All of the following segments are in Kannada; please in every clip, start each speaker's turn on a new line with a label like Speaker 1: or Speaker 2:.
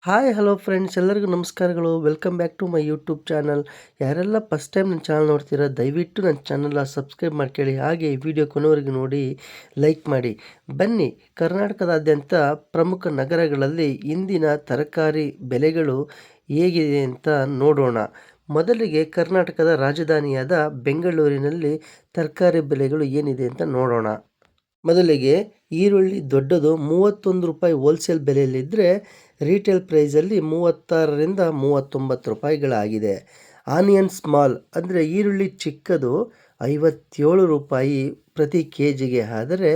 Speaker 1: ಹಾಯ್ ಹಲೋ ಫ್ರೆಂಡ್ಸ್, ಎಲ್ಲರಿಗೂ ನಮಸ್ಕಾರಗಳು. Welcome back to my YouTube channel. ಯಾರೆಲ್ಲ ಫಸ್ಟ್ ಟೈಮ್ ನನ್ನ ಚಾನಲ್ ನೋಡ್ತೀರಾ, ದಯವಿಟ್ಟು ನನ್ನ ಚಾನಲ್ನ ಸಬ್ಸ್ಕ್ರೈಬ್ ಮಾಡ್ಕೊಳ್ಳಿ. ಹಾಗೆ ಈ ವಿಡಿಯೋ ಕೊನೆವರೆಗೂ ನೋಡಿ, ಲೈಕ್ ಮಾಡಿ. ಬನ್ನಿ, ಕರ್ನಾಟಕದಾದ್ಯಂತ ಪ್ರಮುಖ ನಗರಗಳಲ್ಲಿ ಇಂದಿನ ತರಕಾರಿ ಬೆಲೆಗಳು ಹೇಗಿದೆ ಅಂತ ನೋಡೋಣ. ಮೊದಲಿಗೆ ಕರ್ನಾಟಕದ ರಾಜಧಾನಿಯಾದ ಬೆಂಗಳೂರಿನಲ್ಲಿ ತರಕಾರಿ ಬೆಲೆಗಳು ಏನಿದೆ ಅಂತ ನೋಡೋಣ. ಮೊದಲಿಗೆ ಈರುಳ್ಳಿ ದೊಡ್ಡದು 31 ರೂಪಾಯಿ ಹೋಲ್ಸೇಲ್ ಬೆಲೆಯಲ್ಲಿದ್ದರೆ, ರೀಟೇಲ್ ಪ್ರೈಸಲ್ಲಿ 36ರಿಂದ 39 ರೂಪಾಯಿಗಳಾಗಿದೆ. ಆನಿಯನ್ ಸ್ಮಾಲ್ ಅಂದರೆ ಈರುಳ್ಳಿ ಚಿಕ್ಕದು 57 ರೂಪಾಯಿ ಪ್ರತಿ ಕೆ ಜಿಗೆ, ಆದರೆ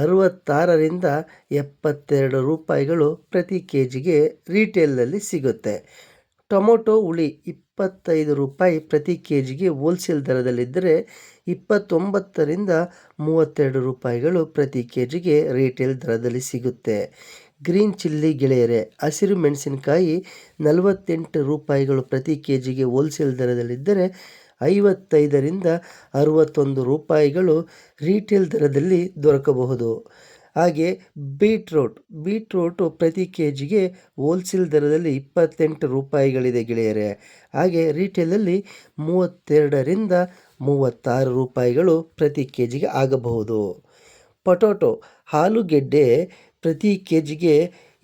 Speaker 1: 66ರಿಂದ 72 ರೂಪಾಯಿಗಳು ಪ್ರತಿ ಕೆ ಜಿಗೆ ರೀಟೇಲ್ನಲ್ಲಿ ಸಿಗುತ್ತೆ. ಟೊಮೊಟೊ ಹುಳಿ 25 ರೂಪಾಯಿ ಪ್ರತಿ ಕೆ ಜಿಗೆ ಹೋಲ್ಸೇಲ್ ದರದಲ್ಲಿದ್ದರೆ, 29ರಿಂದ 32 ರೂಪಾಯಿಗಳು ಪ್ರತಿ ಕೆ ಜಿಗೆ ರೀಟೇಲ್ ದರದಲ್ಲಿ ಸಿಗುತ್ತೆ. ಗ್ರೀನ್ ಚಿಲ್ಲಿ ಗೆಳೆಯರೆ, ಹಸಿರು ಮೆಣಸಿನಕಾಯಿ 48 ರೂಪಾಯಿಗಳು ಪ್ರತಿ ಕೆ ಜಿಗೆ ಹೋಲ್ಸೇಲ್ ದರದಲ್ಲಿದ್ದರೆ, 55ರಿಂದ 61 ರೂಪಾಯಿಗಳು ರೀಟೇಲ್ ದರದಲ್ಲಿ ದೊರಕಬಹುದು. ಹಾಗೆ ಬೀಟ್ರೋಟು ಪ್ರತಿ ಕೆ ಜಿಗೆ ಹೋಲ್ಸೇಲ್ ದರದಲ್ಲಿ 28 ರೂಪಾಯಿಗಳಿದೆ ಗೆಳೆಯರೆ. ಹಾಗೆ ರೀಟೇಲಲ್ಲಿ 32ರಿಂದ 36 ರೂಪಾಯಿಗಳು ಪ್ರತಿ ಕೆ ಜಿಗೆ ಆಗಬಹುದು. ಪೊಟೊಟೊ ಆಲೂಗೆಡ್ಡೆ ಪ್ರತಿ ಕೆ ಜಿಗೆ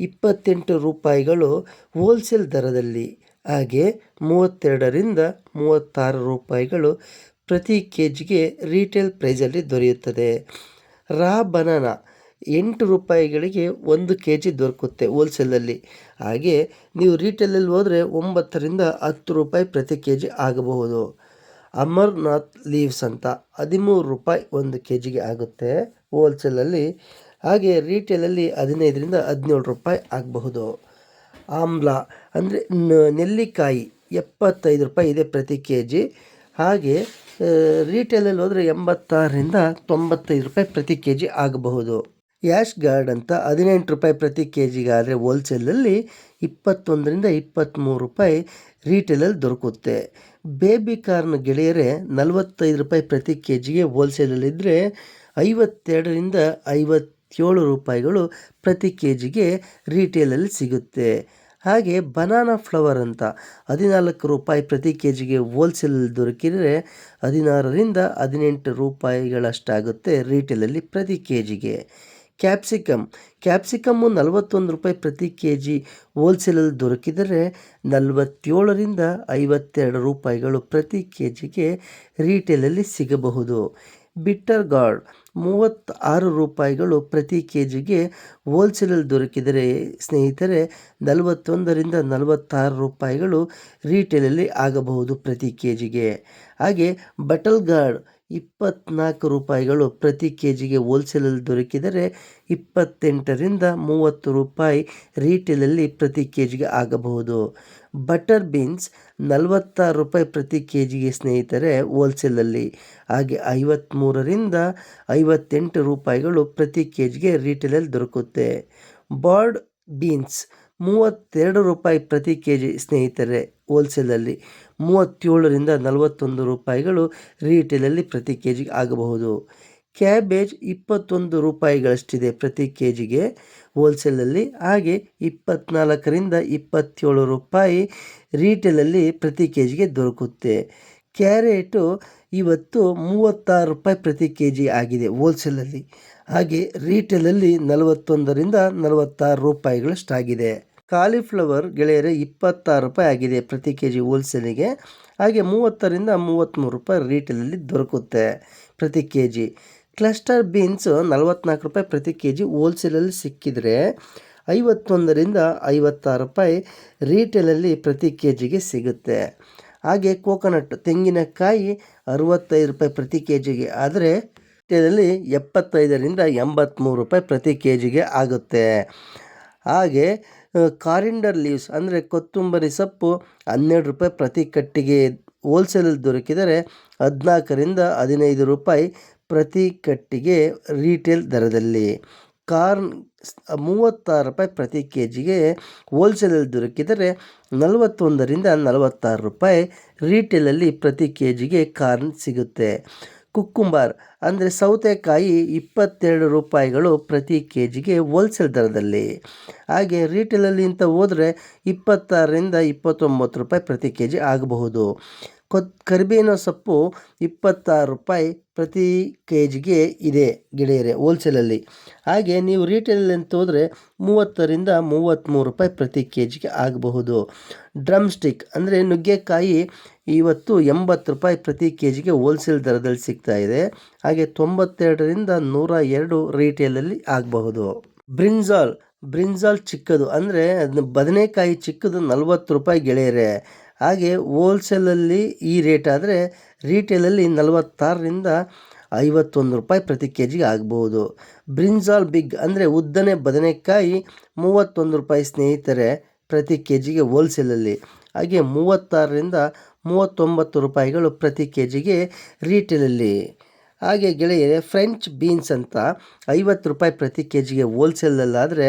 Speaker 1: 28 ರೂಪಾಯಿಗಳು ಹೋಲ್ಸೇಲ್ ದರದಲ್ಲಿ, ಹಾಗೆ 32ರಿಂದ 36 ರೂಪಾಯಿಗಳು ಪ್ರತಿ ಕೆ ಜಿಗೆ ರೀಟೇಲ್ ಪ್ರೈಸಲ್ಲಿ ದೊರೆಯುತ್ತದೆ. ರಾ ಬನಾನಾ 8 ರೂಪಾಯಿಗಳಿಗೆ 1 ಕೆ ಜಿ ದೊರಕುತ್ತೆ ಹೋಲ್ಸೇಲಲ್ಲಿ. ಹಾಗೆ ನೀವು ರೀಟೇಲಲ್ಲಿ ಹೋದರೆ 9ರಿಂದ 10 ರೂಪಾಯಿ ಪ್ರತಿ ಕೆ ಜಿ ಆಗಬಹುದು. ಅಮರ್ನಾಥ್ ಲೀವ್ಸ್ ಅಂತ 13 ರೂಪಾಯಿ 1 ಕೆ ಜಿಗೆ ಆಗುತ್ತೆ ಹೋಲ್ಸೇಲಲ್ಲಿ. ಹಾಗೆ ರೀಟೇಲಲ್ಲಿ 15ರಿಂದ 17 ರೂಪಾಯಿ ಆಗಬಹುದು. ಆಮ್ಲ ಅಂದರೆ ನೆಲ್ಲಿಕಾಯಿ 75 ರೂಪಾಯಿ ಇದೆ ಪ್ರತಿ ಕೆ ಜಿ. ಹಾಗೆ ರೀಟೇಲಲ್ಲಿ ಹೋದರೆ 86ರಿಂದ 95 ರೂಪಾಯಿ ಪ್ರತಿ ಕೆ ಜಿ ಆಗಬಹುದು. ಯಾಶ್ ಗಾರ್ಡ್ ಅಂತ 18 ರೂಪಾಯಿ ಪ್ರತಿ ಕೆ ಜಿಗೆ, ಆದರೆ ಹೋಲ್ಸೇಲಲ್ಲಿ 21ರಿಂದ 23 ರೂಪಾಯಿ ರೀಟೇಲಲ್ಲಿ ದೊರಕುತ್ತೆ. ಬೇಬಿ ಕಾರ್ನ್ ಗೆಳೆಯರೆ 45 ರೂಪಾಯಿ ಪ್ರತಿ ಕೆ ಜಿಗೆ ಹೋಲ್ಸೇಲಲ್ಲಿದ್ದರೆ, 52ರಿಂದ 57 ರೂಪಾಯಿಗಳು ಪ್ರತಿ ಕೆ ಜಿಗೆ ರೀಟೇಲಲ್ಲಿ ಸಿಗುತ್ತೆ. ಹಾಗೆ ಬನಾನಾ ಫ್ಲವರ್ ಅಂತ 14 ರೂಪಾಯಿ ಪ್ರತಿ ಕೆ ಜಿಗೆ ಹೋಲ್ಸೇಲಲ್ಲಿ ದೊರಕಿದರೆ, 16ರಿಂದ 18 ರೂಪಾಯಿಗಳಷ್ಟಾಗುತ್ತೆ ರೀಟೇಲಲ್ಲಿ ಪ್ರತಿ ಕೆ ಜಿಗೆ. ಕ್ಯಾಪ್ಸಿಕಮ್ಮು 41 ರೂಪಾಯಿ ಪ್ರತಿ ಕೆ ಜಿ ಹೋಲ್ಸೇಲಲ್ಲಿ ದೊರಕಿದರೆ, 47ರಿಂದ 52 ರೂಪಾಯಿಗಳು ಪ್ರತಿ ಕೆ ಜಿಗೆ ರೀಟೇಲಲ್ಲಿ ಸಿಗಬಹುದು. ಬಿಟ್ಟರ್ ಗಾರ್ಡ್ 36 ರೂಪಾಯಿಗಳು ಪ್ರತಿ ಕೆ ಜಿಗೆ ಹೋಲ್ಸೇಲಲ್ಲಿ ದೊರಕಿದರೆ ಸ್ನೇಹಿತರೆ, 41ರಿಂದ 46 ರೂಪಾಯಿಗಳು ರೀಟೇಲಲ್ಲಿ ಆಗಬಹುದು ಪ್ರತಿ ಕೆ ಜಿಗೆ. ಹಾಗೆ ಬಟಲ್ ಗಾರ್ಡ್ 24 ರೂಪಾಯಿಗಳು ಪ್ರತಿ ಕೆ ಜಿಗೆ ಹೋಲ್ಸೇಲಲ್ಲಿ ದೊರಕಿದರೆ, 28ರಿಂದ 30 ರೂಪಾಯಿ ರೀಟೇಲಲ್ಲಿ ಪ್ರತಿ ಕೆ ಜಿಗೆ ಆಗಬಹುದು. ಬಟರ್ ಬೀನ್ಸ್ 46 ರೂಪಾಯಿ ಪ್ರತಿ ಕೆ ಜಿಗೆ ಸ್ನೇಹಿತರೆ ಹೋಲ್ಸೇಲಲ್ಲಿ. ಹಾಗೆ 53ರಿಂದ 58 ರೂಪಾಯಿಗಳು ಪ್ರತಿ ಕೆ ಜಿಗೆ ರೀಟೇಲಲ್ಲಿ ದೊರಕುತ್ತೆ. ಬಾರ್ಡ್ ಬೀನ್ಸ್ 32 ರೂಪಾಯಿ ಪ್ರತಿ ಕೆ ಜಿ ಸ್ನೇಹಿತರೆ ಹೋಲ್ಸೇಲಲ್ಲಿ. 37ರಿಂದ 41 ರೂಪಾಯಿಗಳು ರೀಟೇಲಲ್ಲಿ ಪ್ರತಿ ಕೆ ಜಿಗೆ ಆಗಬಹುದು. ಕ್ಯಾಬೇಜ್ 21 ರೂಪಾಯಿಗಳಷ್ಟಿದೆ ಪ್ರತಿ ಕೆ ಜಿಗೆ ಹೋಲ್ಸೇಲಲ್ಲಿ. ಹಾಗೆ 24ರಿಂದ 27 ರೂಪಾಯಿ ರೀಟೇಲಲ್ಲಿ ಪ್ರತಿ ಕೆ ಜಿಗೆ ದೊರಕುತ್ತೆ. ಕ್ಯಾರೆಟು ಇವತ್ತು 36 ರೂಪಾಯಿ ಪ್ರತಿ ಕೆ ಜಿ ಆಗಿದೆ ಹೋಲ್ಸೇಲಲ್ಲಿ. ಹಾಗೆ ರೀಟೇಲಲ್ಲಿ 41ರಿಂದ 46 ರೂಪಾಯಿಗಳಷ್ಟಾಗಿದೆ. ಕಾಲಿಫ್ಲವರ್ ಗೆಳೆಯರೆ 26 ರೂಪಾಯಿ ಆಗಿದೆ ಪ್ರತಿ ಕೆ ಜಿ ಹೋಲ್ಸೇಲಿಗೆ. ಹಾಗೆ 30ರಿಂದ 33 ರೂಪಾಯಿ ರೀಟೇಲಲ್ಲಿ ದೊರಕುತ್ತೆ ಪ್ರತಿ ಕೆ ಜಿ. ಕ್ಲಸ್ಟರ್ ಬೀನ್ಸ್ 44 ರೂಪಾಯಿ ಪ್ರತಿ ಕೆ ಜಿ ಹೋಲ್ಸೇಲಲ್ಲಿ ಸಿಕ್ಕಿದರೆ, 51ರಿಂದ 56 ರೂಪಾಯಿ ರೀಟೇಲಲ್ಲಿ ಪ್ರತಿ ಕೆ ಜಿಗೆ ಸಿಗುತ್ತೆ. ಹಾಗೆ ಕೋಕೋನಟ್ ತೆಂಗಿನಕಾಯಿ 65 ರೂಪಾಯಿ ಪ್ರತಿ ಕೆ ಜಿಗೆ, ಆದರೆ ರೀಟೇಲಲ್ಲಿ 75ರಿಂದ 83 ರೂಪಾಯಿ ಪ್ರತಿ ಕೆ ಜಿಗೆ ಆಗುತ್ತೆ. ಹಾಗೆ ಕಾರಿಂಡರ್ ಲೀವ್ಸ್ ಅಂದರೆ ಕೊತ್ತಂಬರಿ ಸೊಪ್ಪು 12 ರೂಪಾಯಿ ಪ್ರತಿ ಕಟ್ಟಿಗೆ ಹೋಲ್ಸೇಲಲ್ಲಿ ದೊರಕಿದರೆ, 14ರಿಂದ 15 ರೂಪಾಯಿ ಪ್ರತಿ ಕಟ್ಟಿಗೆ ರೀಟೇಲ್ ದರದಲ್ಲಿ. ಕಾರ್ನ್ 36 ರೂಪಾಯಿ ಪ್ರತಿ ಕೆ ಜಿಗೆ ಹೋಲ್ಸೇಲಲ್ಲಿ ದೊರಕಿದರೆ, 41ರಿಂದ 46 ರೂಪಾಯಿ ರೀಟೇಲಲ್ಲಿ ಪ್ರತಿ ಕೆ ಜಿಗೆ ಕಾರ್ನ್ ಸಿಗುತ್ತೆ. ಕುಕ್ಕುಂಬರ್ ಅಂದರೆ ಸೌತೆಕಾಯಿ 22 ರೂಪಾಯಿಗಳು ಪ್ರತಿ ಕೆ ಜಿಗೆ ಹೋಲ್ಸೇಲ್ ದರದಲ್ಲಿ. ಹಾಗೆ ರೀಟೇಲಲ್ಲಿ ಅಂತ ಹೋದರೆ 26ರಿಂದ 29 ರೂಪಾಯಿ ಪ್ರತಿ ಕೆ ಜಿ ಆಗಬಹುದು. ಕರಿಬೇವಿನ ಸೊಪ್ಪು 26 ರೂಪಾಯಿ ಪ್ರತಿ ಕೆ ಜಿಗೆ ಇದೆ ಗೆಳೆಯರೆ ಹೋಲ್ಸೇಲಲ್ಲಿ. ಹಾಗೆ ನೀವು ರೀಟೇಲಲ್ಲಿ ಅಂತ ಹೋದರೆ 30ರಿಂದ 33 ರೂಪಾಯಿ ಪ್ರತಿ ಕೆ ಜಿಗೆ ಆಗಬಹುದು. ಡ್ರಮ್ ಸ್ಟಿಕ್ ಅಂದರೆ ನುಗ್ಗೆಕಾಯಿ ಇವತ್ತು 80 ರೂಪಾಯಿ ಪ್ರತಿ ಕೆ ಜಿಗೆ ಹೋಲ್ಸೇಲ್ ದರದಲ್ಲಿ ಸಿಗ್ತಾ ಇದೆ. ಹಾಗೆ 92ರಿಂದ 102 ರೀಟೇಲಲ್ಲಿ ಆಗಬಹುದು. ಬ್ರಿಂಜಾಲ್ ಚಿಕ್ಕದು ಅಂದರೆ ಬದನೆಕಾಯಿ ಚಿಕ್ಕದು 40 ರೂಪಾಯಿ ಗೆಳೆಯರೆ. ಹಾಗೆ ಹೋಲ್ಸೇಲಲ್ಲಿ ಈ ರೇಟ್ ಆದರೆ ರೀಟೇಲಲ್ಲಿ 46ರಿಂದ 51 ರೂಪಾಯಿ ಪ್ರತಿ ಕೆ ಜಿಗೆ ಆಗ್ಬೋದು. ಬ್ರಿಂಜಾಲ್ ಬಿಗ್ ಅಂದರೆ ಉದ್ದನೆ ಬದನೆಕಾಯಿ 31 ರೂಪಾಯಿ ಸ್ನೇಹಿತರೆ ಪ್ರತಿ ಕೆ ಜಿಗೆ ಹೋಲ್ಸೇಲಲ್ಲಿ. ಹಾಗೆ 36ರಿಂದ 39 ರೂಪಾಯಿಗಳು ಪ್ರತಿ ಕೆ ಜಿಗೆ ರೀಟೇಲಲ್ಲಿ. ಹಾಗೆ ಗೆಳೆಯರೆ ಫ್ರೆಂಚ್ ಬೀನ್ಸ್ ಅಂತ 50 ರೂಪಾಯಿ ಪ್ರತಿ ಕೆ ಜಿಗೆ ಹೋಲ್ಸೇಲಲ್ಲಾದರೆ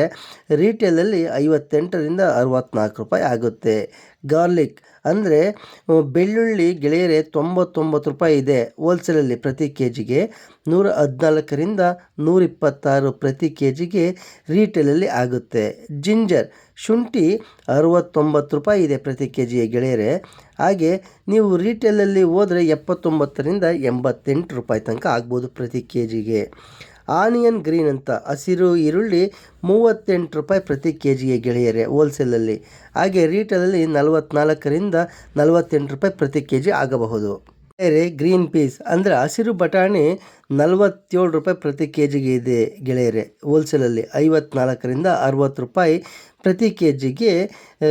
Speaker 1: ರೀಟೇಲಲ್ಲಿ 58ರಿಂದ 64 ರೂಪಾಯಿ ಆಗುತ್ತೆ. ಗಾರ್ಲಿಕ್ ಅಂದರೆ ಬೆಳ್ಳುಳ್ಳಿ ಗೆಳೆಯರೆ 99 ರೂಪಾಯಿ ಇದೆ ಹೋಲ್ಸೇಲಲ್ಲಿ ಪ್ರತಿ ಕೆ ಜಿಗೆ. 114ರಿಂದ 126 ಪ್ರತಿ ಕೆ ಜಿಗೆ ರೀಟೇಲಲ್ಲಿ ಆಗುತ್ತೆ. ಜಿಂಜರ್ ಶುಂಠಿ 69 ರೂಪಾಯಿ ಇದೆ ಪ್ರತಿ ಕೆ ಜಿಗೆ ಗೆಳೆಯರೆ. ಹಾಗೆ ನೀವು ರೀಟೇಲಲ್ಲಿ ಹೋದರೆ 79ರಿಂದ 88 ರೂಪಾಯಿ ತನಕ ಆಗ್ಬೋದು ಪ್ರತಿ ಕೆ ಜಿಗೆ. ಆನಿಯನ್ ಗ್ರೀನ್ ಅಂತ ಹಸಿರು ಈರುಳ್ಳಿ 38 ರೂಪಾಯಿ ಪ್ರತಿ ಕೆ ಜಿಗೆ ಗೆಳೆಯರೆ ಹೋಲ್ಸೇಲಲ್ಲಿ. ಹಾಗೆ ರೀಟೇಲಲ್ಲಿ 44ರಿಂದ 48 ರೂಪಾಯಿ ಪ್ರತಿ ಕೆ ಜಿ ಆಗಬಹುದು. ಬೇರೆ ಗ್ರೀನ್ ಪೀಸ್ ಅಂದರೆ ಹಸಿರು ಬಟಾಣಿ 47 ರೂಪಾಯಿ ಪ್ರತಿ ಕೆ ಜಿಗೆ ಇದೆ ಗೆಳೆಯರೆ ಹೋಲ್ಸೇಲಲ್ಲಿ. 54ರಿಂದ 60 ರೂಪಾಯಿ ಪ್ರತಿ ಕೆ ಜಿಗೆ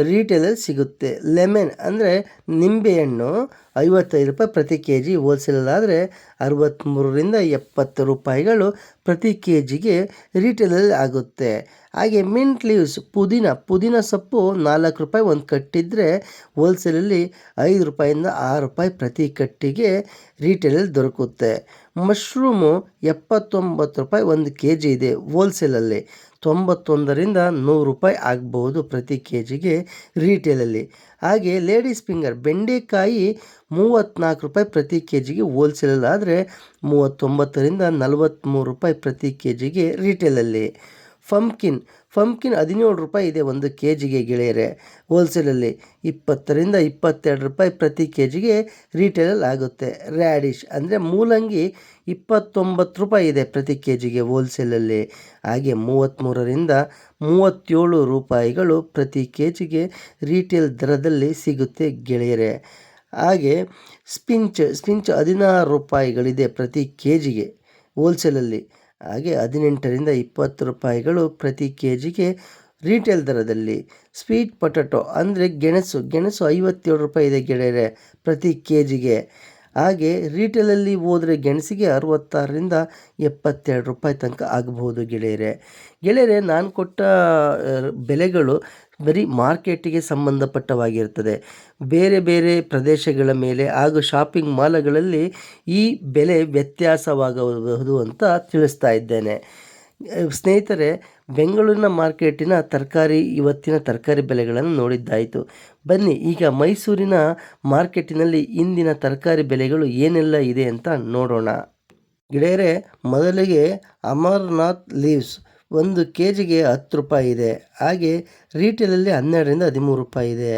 Speaker 1: ರೀಟೇಲಲ್ಲಿ ಸಿಗುತ್ತೆ. ಲೆಮನ್ ಅಂದರೆ ನಿಂಬೆಹಣ್ಣು 55 ರೂಪಾಯಿ ಪ್ರತಿ ಕೆ ಜಿ ಹೋಲ್ಸೇಲಲ್ಲಾದರೆ 63ರಿಂದ 70 ರೂಪಾಯಿಗಳು ಪ್ರತಿ ಕೆ ಜಿಗೆ ರೀಟೇಲಲ್ಲಿ ಆಗುತ್ತೆ. ಹಾಗೆ ಮಿಂಟ್ ಲೀವ್ಸ್ ಪುದೀನ ಸೊಪ್ಪು 4 ರೂಪಾಯಿ ಒಂದು ಕಟ್ಟಿದ್ರೆ ಹೋಲ್ಸೇಲಲ್ಲಿ 5 ರೂಪಾಯಿಂದ 6 ರೂಪಾಯಿ ಪ್ರತಿ ಕಟ್ಟಿಗೆ ರೀಟೇಲಲ್ಲಿ ದೊರಕುತ್ತೆ. ಮಶ್ರೂಮು 79 ರೂಪಾಯಿ ಒಂದು ಕೆ ಜಿ ಇದೆ ಹೋಲ್ಸೇಲಲ್ಲಿ. 91ರಿಂದ 100 ರೂಪಾಯಿ ಆಗಬಹುದು ಪ್ರತಿ ಕೆ ಜಿಗೆ ರೀಟೇಲಲ್ಲಿ. ಹಾಗೆ ಲೇಡೀಸ್ ಫಿಂಗರ್ ಬೆಂಡೆಕಾಯಿ 34 ರೂಪಾಯಿ ಪ್ರತಿ ಕೆ ಜಿಗೆ ಹೋಲ್ಸೇಲಲ್ಲಾದರೆ 39ರಿಂದ 43 ರೂಪಾಯಿ ಪ್ರತಿ ಕೆ ಜಿಗೆ ರೀಟೇಲಲ್ಲಿ. ಪಂಪ್ಕಿನ್ 17 ರೂಪಾಯಿ ಇದೆ ಒಂದು ಕೆ ಜಿಗೆ ಗೆಳೆಯರೆ ಹೋಲ್ಸೇಲಲ್ಲಿ. 20ರಿಂದ 22 ರೂಪಾಯಿ ಪ್ರತಿ ಕೆ ಜಿಗೆ ರೀಟೇಲಲ್ಲಿ ಆಗುತ್ತೆ. ರ್ಯಾಡಿಶ್ ಅಂದರೆ ಮೂಲಂಗಿ 29 ರೂಪಾಯಿ ಇದೆ ಪ್ರತಿ ಕೆ ಜಿಗೆ ಹೋಲ್ಸೇಲಲ್ಲಿ. ಹಾಗೆ 33ರಿಂದ 37 ರೂಪಾಯಿಗಳು ಪ್ರತಿ ಕೆ ಜಿಗೆ ರೀಟೇಲ್ ದರದಲ್ಲಿ ಸಿಗುತ್ತೆ ಗೆಳೆಯರೆ. ಹಾಗೆ ಸ್ಪಿಂಚ್ 16 ರೂಪಾಯಿಗಳಿದೆ ಪ್ರತಿ ಕೆ ಜಿಗೆ ಹೋಲ್ಸೇಲಲ್ಲಿ. ಹಾಗೆ 18ರಿಂದ 20 ರೂಪಾಯಿಗಳು ಪ್ರತಿ ಕೆ ಜಿಗೆ ರೀಟೇಲ್ ದರದಲ್ಲಿ. ಸ್ವೀಟ್ ಪೊಟ್ಯಾಟೊ ಅಂದರೆ ಗೆಣಸು 57 ರೂಪಾಯಿ ಇದೆ ಗೆಳೆಯರೆ ಪ್ರತಿ ಕೆ ಜಿಗೆ. ಹಾಗೆ ರೀಟೇಲಲ್ಲಿ ಹೋದರೆ ಗೆಣಸಿಗೆ 66ರಿಂದ 72 ರೂಪಾಯಿ ತನಕ ಆಗಬಹುದು ಗೆಳೆಯರೆ. ನಾನು ಕೊಟ್ಟ ಬೆಲೆಗಳು ಬರೀ ಮಾರ್ಕೆಟಿಗೆ ಸಂಬಂಧಪಟ್ಟವಾಗಿರ್ತದೆ. ಬೇರೆ ಬೇರೆ ಪ್ರದೇಶಗಳ ಮೇಲೆ ಹಾಗೂ ಶಾಪಿಂಗ್ ಮಾಲ್ಗಳಲ್ಲಿ ಈ ಬೆಲೆ ವ್ಯತ್ಯಾಸವಾಗಬಹುದು ಅಂತ ತಿಳಿಸ್ತಾ ಇದ್ದೇನೆ. ಸ್ನೇಹಿತರೆ, ಬೆಂಗಳೂರಿನ ಮಾರ್ಕೆಟಿನ ಇವತ್ತಿನ ತರಕಾರಿ ಬೆಲೆಗಳನ್ನು ನೋಡಿದ್ದಾಯಿತು. ಬನ್ನಿ ಈಗ ಮೈಸೂರಿನ ಮಾರ್ಕೆಟಿನಲ್ಲಿ ಇಂದಿನ ತರಕಾರಿ ಬೆಲೆಗಳು ಏನೆಲ್ಲ ಇದೆ ಅಂತ ನೋಡೋಣ ಗೆಳೆಯರೆ. ಮೊದಲಿಗೆ ಅಮರ್ನಾಥ್ ಲೀವ್ಸ್ ಒಂದು ಕೆ ಜಿಗೆ 10 ರೂಪಾಯಿ ಇದೆ. ಹಾಗೆ ರೀಟೇಲಲ್ಲಿ 12ರಿಂದ 13 ರೂಪಾಯಿ ಇದೆ.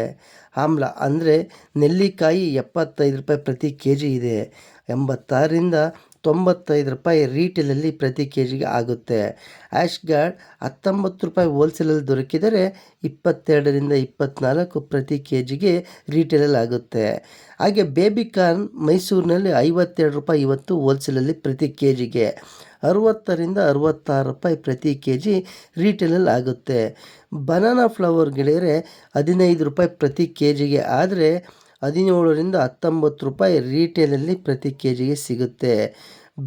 Speaker 1: ಆಮ್ಲ ಅಂದರೆ ನೆಲ್ಲಿಕಾಯಿ 75 ರೂಪಾಯಿ ಪ್ರತಿ ಕೆ ಜಿ ಇದೆ. 86ರಿಂದ 95 ರೂಪಾಯಿ ರೀಟೇಲಲ್ಲಿ ಪ್ರತಿ ಕೆ ಜಿಗೆ ಆಗುತ್ತೆ. ಆ್ಯಶ್ ಗಾರ್ಡ್ 19 ರೂಪಾಯಿ ಹೋಲ್ಸೇಲಲ್ಲಿ ದೊರಕಿದರೆ 22ರಿಂದ 24 ಪ್ರತಿ ಕೆ ಜಿಗೆ ರೀಟೇಲಲ್ಲಿ ಆಗುತ್ತೆ. ಹಾಗೆ ಬೇಬಿಕಾರ್ನ್ ಮೈಸೂರಿನಲ್ಲಿ 52 ರೂಪಾಯಿ ಇವತ್ತು ಹೋಲ್ಸೇಲಲ್ಲಿ ಪ್ರತಿ ಕೆ ಜಿಗೆ. 60ರಿಂದ 66 ರೂಪಾಯಿ ಪ್ರತಿ ಕೆ ಜಿ ರೀಟೇಲಲ್ಲಿ ಆಗುತ್ತೆ. ಬನಾನಾ ಫ್ಲವರ್ ಗೆಳೆಯರೆ 15 ರೂಪಾಯಿ ಪ್ರತಿ ಕೆ ಜಿಗೆ ಆದರೆ 17ರಿಂದ 19 ರೂಪಾಯಿ ರೀಟೇಲಲ್ಲಿ ಪ್ರತಿ ಕೆ ಜಿಗೆ ಸಿಗುತ್ತೆ.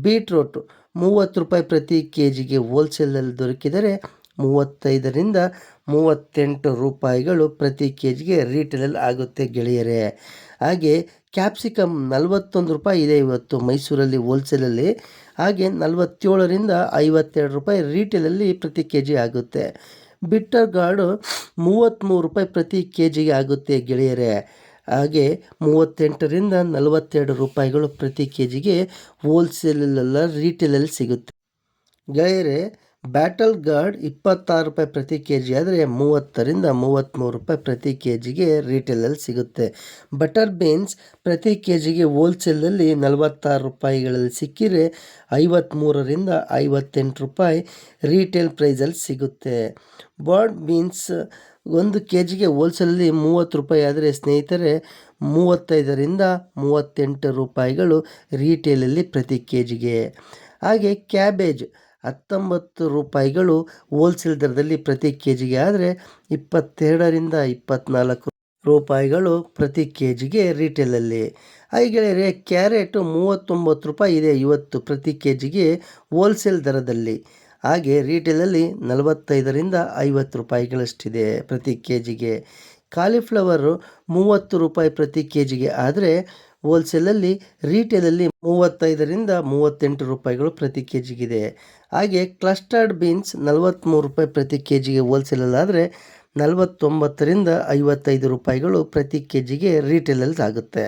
Speaker 1: ಬೀಟ್ರೋಟ್ 30 ರೂಪಾಯಿ ಪ್ರತಿ ಕೆ ಜಿಗೆ ಹೋಲ್ಸೇಲಲ್ಲಿ ದೊರಕಿದರೆ 35ರಿಂದ 38 ರೂಪಾಯಿಗಳು ಪ್ರತಿ ಕೆ ಜಿಗೆ ರೀಟೇಲಲ್ಲಿ ಆಗುತ್ತೆ ಗೆಳೆಯರೆ. ಹಾಗೆ ಕ್ಯಾಪ್ಸಿಕಮ್ 41 ರೂಪಾಯಿ ಇದೆ ಇವತ್ತು ಮೈಸೂರಲ್ಲಿ ಹೋಲ್ಸೇಲಲ್ಲಿ. ಹಾಗೆ 47ರಿಂದ 52 ರೂಪಾಯಿ ರೀಟೇಲಲ್ಲಿ ಪ್ರತಿ ಕೆ ಜಿ ಆಗುತ್ತೆ. ಬಿಟ್ಟರ್ ಗಾರ್ಡು 33 ರೂಪಾಯಿ ಪ್ರತಿ ಕೆ ಜಿಗೆ ಆಗುತ್ತೆ ಗೆಳೆಯರೆ. ಹಾಗೆ 38ರಿಂದ 42 ರೂಪಾಯಿಗಳು ಪ್ರತಿ ಕೆ ಜಿಗೆ ಹೋಲ್ಸೇಲಲ್ಲ ರೀಟೇಲಲ್ಲಿ ಸಿಗುತ್ತೆ. ಗೆಳೆಯರೆ, ಬ್ಯಾಟಲ್ ಗಾರ್ಡ್ 26 ರೂಪಾಯಿ ಪ್ರತಿ ಕೆ ಜಿ ಆದರೆ 30ರಿಂದ 33 ರೂಪಾಯಿ ಪ್ರತಿ ಕೆ ಜಿಗೆ ರೀಟೇಲಲ್ಲಿ ಸಿಗುತ್ತೆ. ಬಟರ್ ಬೀನ್ಸ್ ಪ್ರತಿ ಕೆ ಜಿಗೆ ಹೋಲ್ಸೇಲಲ್ಲಿ 46 ರೂಪಾಯಿಗಳಲ್ಲಿ ಸಿಕ್ಕಿದರೆ 53ರಿಂದ 58 ರೂಪಾಯಿ ರೀಟೇಲ್ ಪ್ರೈಸಲ್ಲಿ ಸಿಗುತ್ತೆ. ಬಾರ್ಡ್ ಬೀನ್ಸ್ 1 ಕೆ ಜಿಗೆ ಹೋಲ್ಸೇಲಲ್ಲಿ 30 ರೂಪಾಯಿ ಆದರೆ ಸ್ನೇಹಿತರೆ 35ರಿಂದ 38 ರೂಪಾಯಿಗಳು ರೀಟೇಲಲ್ಲಿ ಪ್ರತಿ ಕೆ ಜಿಗೆ. ಹಾಗೆ ಕ್ಯಾಬೇಜ್ 19 ರೂಪಾಯಿಗಳು ಹೋಲ್ಸೇಲ್ ದರದಲ್ಲಿ ಪ್ರತಿ ಕೆ ಜಿಗೆ ಆದರೆ 22ರಿಂದ 24 ರೂಪಾಯಿಗಳು ಪ್ರತಿ ಕೆ ಜಿಗೆ ರೀಟೇಲಲ್ಲಿ. ಹಾಗೆ ಗೆಳೆಯರೆ, ಕ್ಯಾರೆಟು 39 ರೂಪಾಯಿ ಇದೆ ಇವತ್ತು ಪ್ರತಿ ಕೆ ಜಿಗೆ ಹೋಲ್ಸೇಲ್ ದರದಲ್ಲಿ. ಹಾಗೆ ರೀಟೇಲಲ್ಲಿ 45ರಿಂದ 50 ರೂಪಾಯಿಗಳಷ್ಟಿದೆ ಪ್ರತಿ ಕೆ ಜಿಗೆ. ಕಾಲಿಫ್ಲವರು 30 ರೂಪಾಯಿ ಪ್ರತಿ ಕೆ ಜಿಗೆ ಆದರೆ ಹೋಲ್ಸೇಲಲ್ಲಿ ರೀಟೇಲಲ್ಲಿ 35ರಿಂದ 38 ರೂಪಾಯಿಗಳು ಪ್ರತಿ ಕೆ ಜಿಗಿದೆ. ಹಾಗೆ ಕ್ಲಸ್ಟರ್ಡ್ ಬೀನ್ಸ್ 43 ರೂಪಾಯಿ ಪ್ರತಿ ಕೆ ಜಿಗೆ ಹೋಲ್ಸೇಲಲ್ಲಾದರೆ 49ರಿಂದ 55 ರೂಪಾಯಿಗಳು ಪ್ರತಿ ಕೆ ಜಿಗೆ ರೀಟೇಲಲ್ಲಿ ಆಗುತ್ತೆ.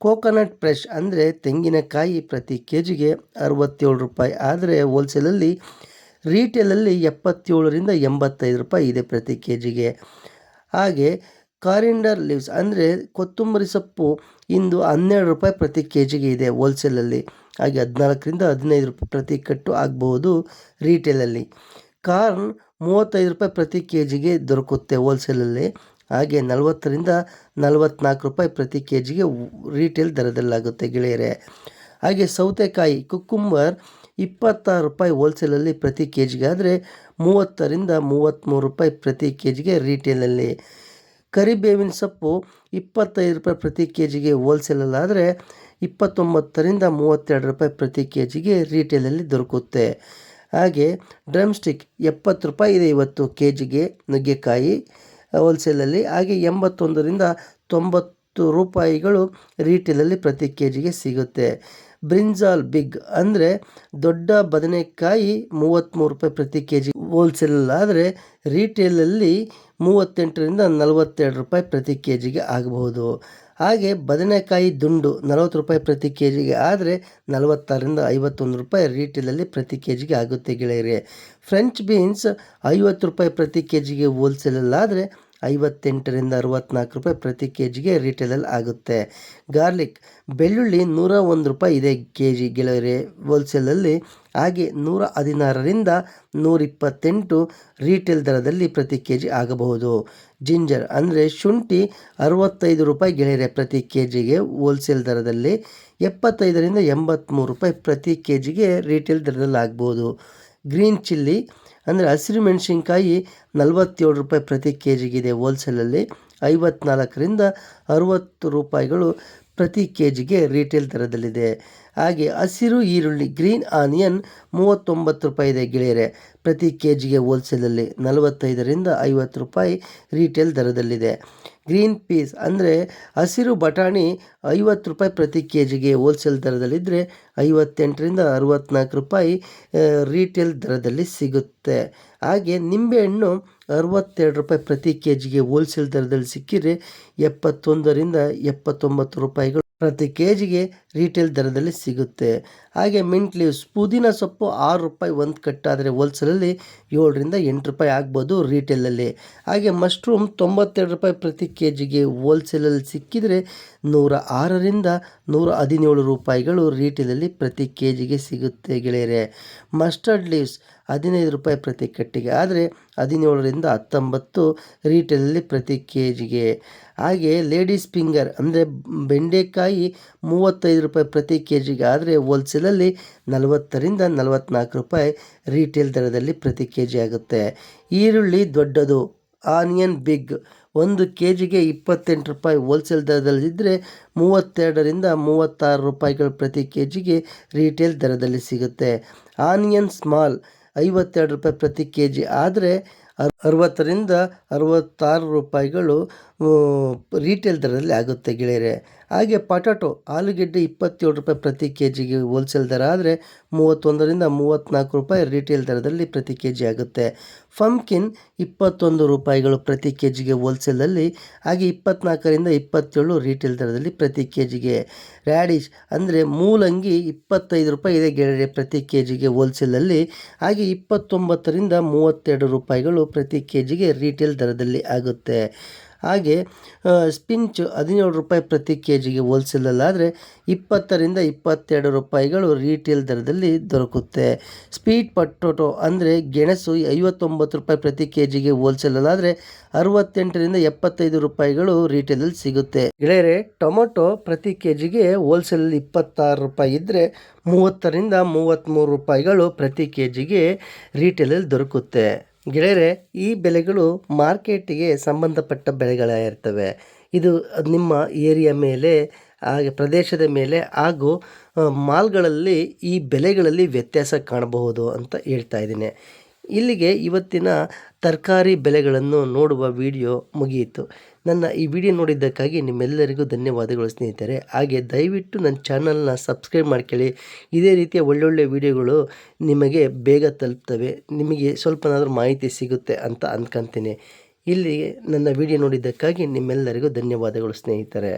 Speaker 1: ಕೋಕೋನಟ್ ಫ್ರೆಶ್ ಅಂದರೆ ತೆಂಗಿನಕಾಯಿ ಪ್ರತಿ ಕೆ ಜಿಗೆ 67 ರೂಪಾಯಿ ಆದರೆ ಹೋಲ್ಸೇಲಲ್ಲಿ ರೀಟೇಲಲ್ಲಿ 77ರಿಂದ 85 ರೂಪಾಯಿ ಇದೆ ಪ್ರತಿ ಕೆ ಜಿಗೆ. ಹಾಗೆ ಕಾರಿಂಡರ್ ಲೀವ್ಸ್ ಅಂದರೆ ಕೊತ್ತಂಬರಿ ಸೊಪ್ಪು ಇಂದು 12 ರೂಪಾಯಿ ಪ್ರತಿ ಕೆ ಜಿಗೆ ಇದೆ ಹೋಲ್ಸೇಲಲ್ಲಿ. ಹಾಗೆ 14ರಿಂದ 15 ರೂಪಾಯಿ ಪ್ರತಿ ಕಟ್ಟು ಆಗ್ಬೋದು ರೀಟೇಲಲ್ಲಿ. ಕಾರ್ನ್ 35 ರೂಪಾಯಿ ಪ್ರತಿ ಕೆ ಜಿಗೆ ದೊರಕುತ್ತೆ ಹೋಲ್ಸೇಲಲ್ಲಿ. ಹಾಗೆ 40ರಿಂದ 44 ರೂಪಾಯಿ ಪ್ರತಿ ಕೆ ಜಿಗೆ ರೀಟೇಲ್ ದರದಲ್ಲಾಗುತ್ತೆ ಗೆಳೆಯರೆ. ಹಾಗೆ ಸೌತೆಕಾಯಿ ಕುಕ್ಕುಂಬರ್ 26 ರೂಪಾಯಿ ಹೋಲ್ಸೇಲಲ್ಲಿ ಪ್ರತಿ ಕೆ ಜಿಗೆ ಆದರೆ 30ರಿಂದ 33 ರೂಪಾಯಿ ಪ್ರತಿ ಕೆ ಜಿಗೆ ರೀಟೇಲಲ್ಲಿ. ಕರಿಬೇವಿನ ಸೊಪ್ಪು 25 ರೂಪಾಯಿ ಪ್ರತಿ ಕೆ ಜಿಗೆ ಹೋಲ್ಸೇಲಲ್ಲಾದರೆ 29ರಿಂದ 32 ರೂಪಾಯಿ ಪ್ರತಿ ಕೆ ಜಿಗೆ ರೀಟೇಲಲ್ಲಿ ದೊರಕುತ್ತೆ. ಹಾಗೆ ಡ್ರಮ್ ಸ್ಟಿಕ್ 70 ರೂಪಾಯಿ ಇದೆ ಇವತ್ತು ಕೆ ಜಿಗೆ ನುಗ್ಗೆಕಾಯಿ ಹೋಲ್ಸೇಲಲ್ಲಿ. ಹಾಗೆ 81ರಿಂದ 90 ರೂಪಾಯಿಗಳು ರೀಟೇಲಲ್ಲಿ ಪ್ರತಿ ಕೆ ಜಿಗೆ ಸಿಗುತ್ತೆ. ಬ್ರಿಂಜಾಲ್ ಬಿಗ್ ಅಂದರೆ ದೊಡ್ಡ ಬದನೆಕಾಯಿ 33 ರೂಪಾಯಿ ಪ್ರತಿ ಕೆ ಜಿ ಹೋಲ್ಸೇಲಲ್ಲಾದರೆ ರೀಟೇಲಲ್ಲಿ 38ರಿಂದ 42 ರೂಪಾಯಿ ಪ್ರತಿ ಕೆ ಜಿಗೆ ಆಗಬಹುದು. ಹಾಗೆ ಬದನೆಕಾಯಿ ದುಂಡು 40 ರೂಪಾಯಿ ಪ್ರತಿ ಕೆ ಜಿಗೆ ಆದರೆ 46ರಿಂದ 51 ರೂಪಾಯಿ ರೀಟೇಲಲ್ಲಿ ಪ್ರತಿ ಕೆ ಜಿಗೆ ಆಗುತ್ತೆ ಗೆಳೆಯರೆ. ಫ್ರೆಂಚ್ ಬೀನ್ಸ್ 50 ರೂಪಾಯಿ ಪ್ರತಿ ಕೆ ಜಿಗೆ ಹೋಲ್ಸೇಲಲ್ಲಾದರೆ 58ರಿಂದ 64 ರೂಪಾಯಿ ಪ್ರತಿ ಕೆ ಜಿಗೆ ರೀಟೇಲಲ್ಲಿ ಆಗುತ್ತೆ. ಗಾರ್ಲಿಕ್ ಬೆಳ್ಳುಳ್ಳಿ 101 ರೂಪಾಯಿ ಇದೆ ಕೆ ಜಿ ಗೆಳೆಯರೆ ಹೋಲ್ಸೇಲಲ್ಲಿ. ಹಾಗೆ 116ರಿಂದ 128 ರೀಟೇಲ್ ದರದಲ್ಲಿ ಪ್ರತಿ ಕೆ ಜಿ ಆಗಬಹುದು. ಜಿಂಜರ್ ಅಂದರೆ ಶುಂಠಿ 65 ರೂಪಾಯಿ ಗೆಳೆಯರೆ ಪ್ರತಿ ಕೆ ಜಿಗೆ ಹೋಲ್ಸೇಲ್ ದರದಲ್ಲಿ. 75ರಿಂದ 83 ರೂಪಾಯಿ ಪ್ರತಿ ಕೆ ಜಿಗೆ ರೀಟೇಲ್ ದರದಲ್ಲಿ ಆಗ್ಬೋದು. ಗ್ರೀನ್ ಚಿಲ್ಲಿ ಅಂದರೆ ಹಸಿರು ಮೆಣಸಿನ್ಕಾಯಿ 47 ರೂಪಾಯಿ ಪ್ರತಿ ಕೆ ಜಿಗಿದೆ ಹೋಲ್ಸೇಲಲ್ಲಿ. 54ರಿಂದ 60 ರೂಪಾಯಿಗಳು ಪ್ರತಿ ಕೆ ಜಿಗೆ ರೀಟೇಲ್ ದರದಲ್ಲಿದೆ. ಹಾಗೆ ಹಸಿರು ಈರುಳ್ಳಿ ಗ್ರೀನ್ ಆನಿಯನ್ 39 ರೂಪಾಯಿ ಇದೆ ಗೆಳೆಯರೆ ಪ್ರತಿ ಕೆ ಜಿಗೆ ಹೋಲ್ಸೇಲಲ್ಲಿ. 45ರಿಂದ 50 ರೂಪಾಯಿ ರೀಟೇಲ್ ದರದಲ್ಲಿದೆ. ಗ್ರೀನ್ ಪೀಸ್ ಅಂದರೆ ಹಸಿರು ಬಟಾಣಿ 50 ರೂಪಾಯಿ ಪ್ರತಿ ಕೆ ಜಿಗೆ ಹೋಲ್ಸೇಲ್ ದರದಲ್ಲಿದ್ದರೆ 58ರಿಂದ 64 ರೂಪಾಯಿ ರೀಟೇಲ್ ದರದಲ್ಲಿ ಸಿಗುತ್ತೆ. ಹಾಗೆ ನಿಂಬೆಹಣ್ಣು 62 ರೂಪಾಯಿ ಪ್ರತಿ ಕೆ ಜಿಗೆ ಹೋಲ್ಸೇಲ್ ದರದಲ್ಲಿ ಸಿಕ್ಕಿದರೆ 71ರಿಂದ 79 ರೂಪಾಯಿಗಳು ಪ್ರತಿ ಕೆ ಜಿಗೆ ರೀಟೇಲ್ ದರದಲ್ಲಿ ಸಿಗುತ್ತೆ. ಹಾಗೆ ಮಿಂಟ್ ಲೀವ್ಸ್ ಪುದೀನ ಸೊಪ್ಪು 6 ರೂಪಾಯಿ ಒಂದು ಕಟ್ಟಾದರೆ ಹೋಲ್ಸೇಲಲ್ಲಿ 7ರಿಂದ 8 ರೂಪಾಯಿ ಆಗ್ಬೋದು ರೀಟೇಲಲ್ಲಿ. ಹಾಗೆ ಮಶ್ರೂಮ್ 92 ರೂಪಾಯಿ ಪ್ರತಿ ಕೆ ಜಿಗೆ ಹೋಲ್ಸೇಲಲ್ಲಿ ಸಿಕ್ಕಿದರೆ 106ರಿಂದ 117 ರೂಪಾಯಿಗಳು ರೀಟೇಲಲ್ಲಿ ಪ್ರತಿ ಕೆ ಜಿಗೆ ಸಿಗುತ್ತೆ ಗೆಳೆಯರೆ. ಮಸ್ಟರ್ಡ್ ಲೀವ್ಸ್ 15 ರೂಪಾಯಿ ಪ್ರತಿ ಕಟ್ಟಿಗೆ ಆದರೆ 17ರಿಂದ 19 ರೀಟೇಲಲ್ಲಿ ಪ್ರತಿ ಕೆ ಜಿಗೆ. ಹಾಗೆ ಲೇಡೀಸ್ ಫಿಂಗರ್ ಅಂದರೆ ಬೆಂಡೆಕಾಯಿ 35 ರೂಪಾಯಿ ಪ್ರತಿ ಕೆ ಜಿಗೆ ಆದರೆ ಹೋಲ್ಸೇಲಲ್ಲಿ 40ರಿಂದ 44 ರೂಪಾಯಿ ರೀಟೇಲ್ ದರದಲ್ಲಿ ಪ್ರತಿ ಕೆ ಜಿ ಆಗುತ್ತೆ. ಈರುಳ್ಳಿ ದೊಡ್ಡದು ಆನಿಯನ್ ಬಿಗ್ 1 ಕೆ ಜಿಗೆ 28 ರೂಪಾಯಿ ಹೋಲ್ಸೇಲ್ ದರದಲ್ಲಿದ್ದರೆ 32ರಿಂದ 36 ರೂಪಾಯಿಗಳು ಪ್ರತಿ ಕೆ ಜಿಗೆ ರೀಟೇಲ್ ದರದಲ್ಲಿ ಸಿಗುತ್ತೆ. ಆನಿಯನ್ ಸ್ಮಾಲ್ 52 ರೂಪಾಯಿ ಪ್ರತಿ ಕೆ ಜಿ ಆದರೆ 60ರಿಂದ 66 ರೂಪಾಯಿಗಳು ರೀಟೇಲ್ ದರದಲ್ಲಿ ಆಗುತ್ತೆ ಗೆಳೆಯರೆ. ಹಾಗೆ ಪೊಟ್ಯಾಟೊ ಆಲೂಗೆಡ್ಡೆ 27 ರೂಪಾಯಿ ಪ್ರತಿ ಕೆ ಜಿಗೆ ಹೋಲ್ಸೇಲ್ ದರ ಆದರೆ 31ರಿಂದ 34 ರೂಪಾಯಿ ರಿಟೇಲ್ ದರದಲ್ಲಿ ಪ್ರತಿ ಕೆ ಜಿ ಆಗುತ್ತೆ. ಪಂಪ್ಕಿನ್ 21 ರೂಪಾಯಿಗಳು ಪ್ರತಿ ಕೆ ಜಿಗೆ ಹೋಲ್ಸೇಲಲ್ಲಿ, ಹಾಗೆ 24ರಿಂದ 27 ರಿಟೇಲ್ ದರದಲ್ಲಿ ಪ್ರತಿ ಕೆ ಜಿಗೆ. ರ್ಯಾಡಿಶ್ ಅಂದರೆ ಮೂಲಂಗಿ 25 ರೂಪಾಯಿ ಇದೆ ಗೆಳೆಯರೆ ಪ್ರತಿ ಕೆ ಜಿಗೆ ಹೋಲ್ಸೇಲಲ್ಲಿ, ಹಾಗೆ 29ರಿಂದ 32 ರೂಪಾಯಿಗಳು ಪ್ರತಿ ಕೆ ಜಿಗೆ ರಿಟೇಲ್ ದರದಲ್ಲಿ ಆಗುತ್ತೆ. ಹಾಗೆ ಸ್ಪಿಂಚ್ 17 ರೂಪಾಯಿ ಪ್ರತಿ ಕೆ ಜಿಗೆ ಹೋಲ್ಸೇಲಲ್ಲಾದರೆ 20ರಿಂದ 22 ರೂಪಾಯಿಗಳು ರಿಟೇಲ್ ದರದಲ್ಲಿ ದೊರಕುತ್ತೆ. ಸ್ವೀಟ್ ಪೊಟೊಟೊ ಅಂದರೆ ಗೆಣಸು 59 ರೂಪಾಯಿ ಪ್ರತಿ ಕೆ ಜಿಗೆ ಹೋಲ್ಸೇಲಲ್ಲಾದರೆ 68ರಿಂದ 75 ರೂಪಾಯಿಗಳು ರಿಟೇಲಲ್ಲಿ ಸಿಗುತ್ತೆ. ಗೆಳೆಯರೆ, ಟೊಮೊಟೊ ಪ್ರತಿ ಕೆ ಜಿಗೆ ಹೋಲ್ಸೇಲಲ್ಲಿ 26 ರೂಪಾಯಿ ಇದ್ದರೆ 30ರಿಂದ 33 ರೂಪಾಯಿಗಳು ಪ್ರತಿ ಕೆ ಜಿಗೆ ರಿಟೇಲಲ್ಲಿ ದೊರಕುತ್ತೆ. ಗೆಳೆಯರೆ, ಈ ಬೆಲೆಗಳು ಮಾರ್ಕೆಟಿಗೆ ಸಂಬಂಧಪಟ್ಟ ಬೆಳೆಗಳಾಗಿರ್ತವೆ. ಇದು ನಿಮ್ಮ ಏರಿಯಾ ಮೇಲೆ, ಹಾಗೆ ಪ್ರದೇಶದ ಮೇಲೆ ಹಾಗೂ ಮಾಲ್ಗಳಲ್ಲಿ ಈ ಬೆಲೆಗಳಲ್ಲಿ ವ್ಯತ್ಯಾಸ ಕಾಣಬಹುದು ಅಂತ ಹೇಳ್ತಾ ಇದ್ದೀನಿ. ಇಲ್ಲಿಗೆ ಇವತ್ತಿನ ತರಕಾರಿ ಬೆಲೆಗಳನ್ನು ನೋಡುವ ವಿಡಿಯೋ ಮುಗಿಯಿತು. ನನ್ನ ಈ ವಿಡಿಯೋ ನೋಡಿದ್ದಕ್ಕಾಗಿ ನಿಮ್ಮೆಲ್ಲರಿಗೂ ಧನ್ಯವಾದಗಳು ಸ್ನೇಹಿತರೆ. ಹಾಗೆ ದಯವಿಟ್ಟು ನನ್ನ ಚಾನಲ್ನ ಸಬ್ಸ್ಕ್ರೈಬ್ ಮಾಡ್ಕೊಳ್ಳಿ. ಇದೇ ರೀತಿಯ ಒಳ್ಳೊಳ್ಳೆ ವಿಡಿಯೋಗಳು ನಿಮಗೆ ಬೇಗ ತಲುಪ್ತವೆ, ನಿಮಗೆ ಸ್ವಲ್ಪನಾದರೂ ಮಾಹಿತಿ ಸಿಗುತ್ತೆ ಅಂತ ಅಂದ್ಕೊತೀನಿ. ಇಲ್ಲಿಗೆ ನನ್ನ ವಿಡಿಯೋ ನೋಡಿದ್ದಕ್ಕಾಗಿ ನಿಮ್ಮೆಲ್ಲರಿಗೂ ಧನ್ಯವಾದಗಳು ಸ್ನೇಹಿತರೆ.